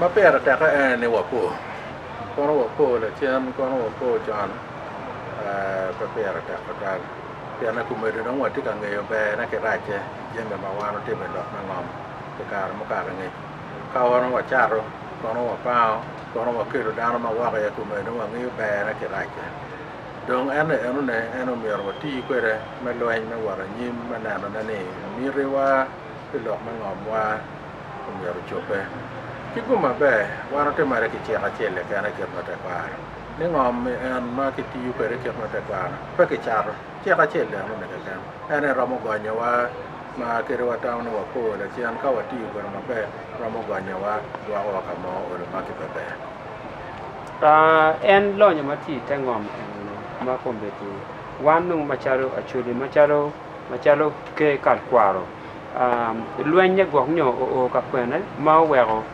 ma pera ta ka ne wa po kono wa po le chen kono wa po jan pa pera ta ka ta ya na ku me de no wa ti ka nge be na ke ra che yen be ma wa no te be do na ngom te ka mo ka nge ka wa no wa cha ro kono wa pa kono wa ke ro da no ma wa ka ya ku me no wa nge be na ke ra che dong ane eno mi ro ti kwere me lo en me wa nyim ma na no na ne mi re wa ke lo ma ngom wa mi ro chope kiku mabe wana te mare ki chia chele kana ke mata kwa ni ngom en ma ki ti yu pere ke mata kwa pa ke char chia chele no ne ka ene ramo gonya wa ma ke ro ta no wa ko le chian ka wa ti yu ko mabe ramo gonya wa wa ka mo o ma ki bebe en lo nya ma ti te ngom ma ko be ti wan nu ma charo achuli ma charo ke kal kwaro luenye gok nyo o ka kwene ma wero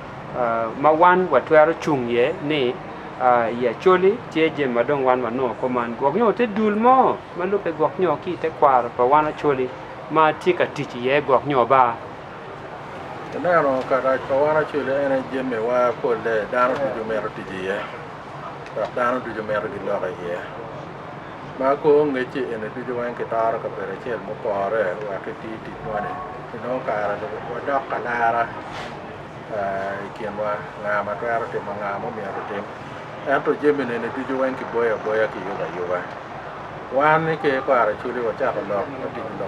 ma wan wa twero chung ye ni ya choli je ma dong wan ma no ko man gok nyo te dul mo ma lu pe gok nyo ki te kwar pa wan choli ma ti ka ti ye gok nyo ba na no ka ra pa wan choli ene je me wa ko le dano du me ro ti ye pa dano du me ro di lo ga ye ma ko nge chi ene du wan ke tar ka pere chel mo pore wa ke ti no ne no ka ra wa dok ka la kien wa nga ma twero te ma nga mo mi ro te anto jemi ne ne tuju wan ki boya ki yoga wan ne ke ko ara chuli wa cha ko lo ti lo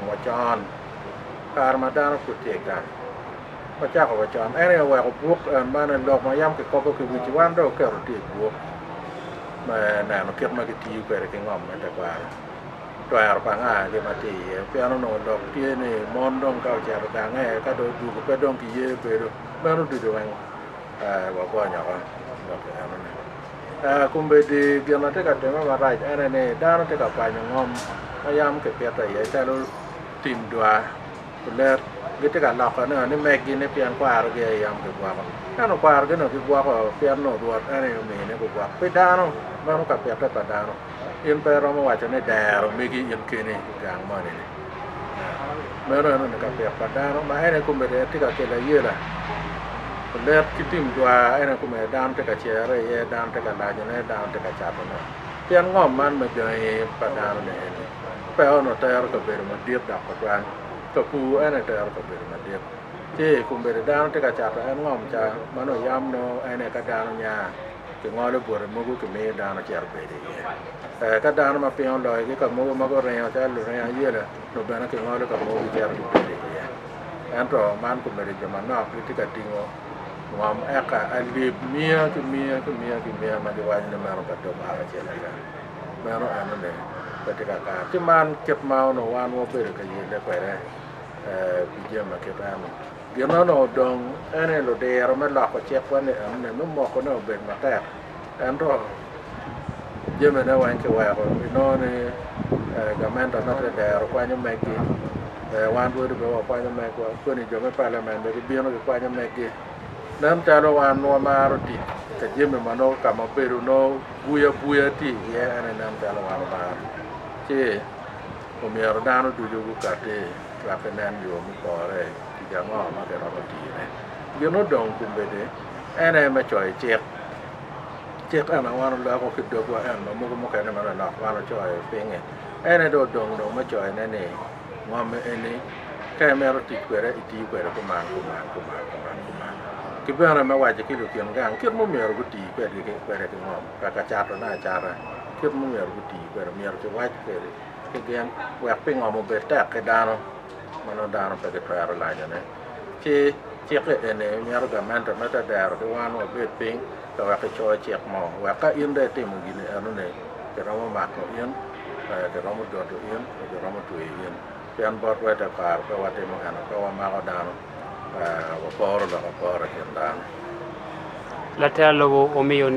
mo chan kar ma dan ku te ka wa cha ko wa chan ere wa ko buk ma ne lo ma yam ke ko ki wi wan do ke ro te buk ma na no ke ma ki ti ku ere ke ngom ma ta kwa twero pa nga ke ma ti piano no lo ti ne mon dong ka cha ka nga ka do du ko dong ki ye pe do ma no du wan wa ko nya ko lo ke ano ne kumbe di biana te ka te ma ra ene ne da no te ka pa ngom ayam ke pe ta ye ta lo tim dua le ge te ka la ka ne me gi ne pian kwa ar ge yam ke kwa ka no kwa ar ge no ke kwa ko pian no do ene me ne ko kwa pe da no ma no ka pe ta da no in pe ro mo wa ne da ro me gi in ke ne gang ma ne me ro no ka pe pa da no ma ene kumbe de te ka ke la ye la le ki tim dua ene kumbe dam te ka che re ye dam te ka la ne dam te ka cha no pian ngom man me je pa da no ne pe ono te ro ka be ma dir da ko twan to ku ene te ro ka be ma dir che kumbe dam te ka cha en ngom cha ma no yam no ene ka da no nya ke ngole bore mo ku ke me da no cha be de ka da no ma pian lo ke ka mo ma ko re cha lu re ye le no be na ke ngole ka mo cha be de anto man kumbe je ma no ti ka tingo ngom eka alib mia ma di wan ne maro ka do ma che la ga maro anu ne pati ka ka ti man ket ma no wan wo be ka ye le kwa re bi je ma ke ta no ge no dong ene lo de ro me la ko che kwa ne ne mo ko no be ma ta anto je me ne wan ke wa ko no ne ga men ta na de ro kwa nyu me ki wan wo de be kwa nyu me ko ni jo me parliament be bi no kwa nyu me ki nam chalo wan no maro ti ka jeme mano kama pero no buya ti ye ane nam chalo wan maro che o mi ardano du jogu kate la kenan yo mi pore ti jango ma ke ro ti ne yo no dong kumbe de ene ma choi chek ana wan la ko kido ko en mo ke ne ma na wan choi pinge ene do dong do ma choi ne ne ngom ene ke mero ti kwere iti kwere ko man ki bana ma waje ki lu kien gang kir mo mer guti pe de pe de ngom ka cha to na cha ra kir mo mer guti pe mer ti waje pe ke gen wa pe ngom be ta ke dano mano dano pe ke tra la ne ki ke ene mer ga man ta mata da ro wan wa be ping ka wa ke cho che mo wa ka in de ti mo gi ne anu ne ke ro ma ko in ke ro mo do to in ke ro mo tu in pian bot wa ta kar pe wa te mo ana pe wa ma ko dano wa poro che andano la telo o mio